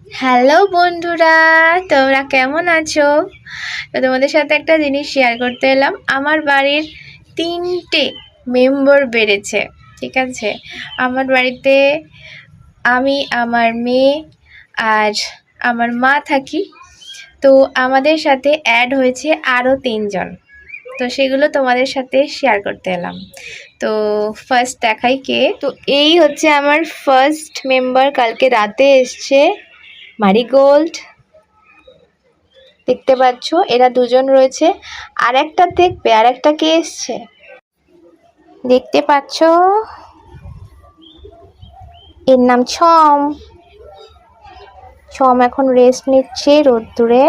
Hello বন্ধুরা, তোমরা কেমন আছো? তো তোমাদের সাথে একটা জিনিস শেয়ার করতে এলাম। আমার বাড়ির 3টে মেম্বার বেড়েছে। ঠিক আছে, আমার বাড়িতে আমি, আমার মেয়ে আর আমার মা থাকি। তো আমাদের সাথে অ্যাড হয়েছে আরও 3জন। তো সেগুলো তোমাদের সাথে শেয়ার করতে এলাম। তো ফার্স্ট দেখাই কে। তো এই হচ্ছে আমার ফার্স্ট মেম্বার, কালকে রাতে এসছে, মারিগোল্ড। দেখতে পাচ্ছ এরা দুজন রয়েছে। আর একটা দেখবে, আর একটা কে এসছে দেখতে পাচ্ছ, এর নাম ছম। ছম এখন রেস্ট নিচ্ছে রোদ্দুরে।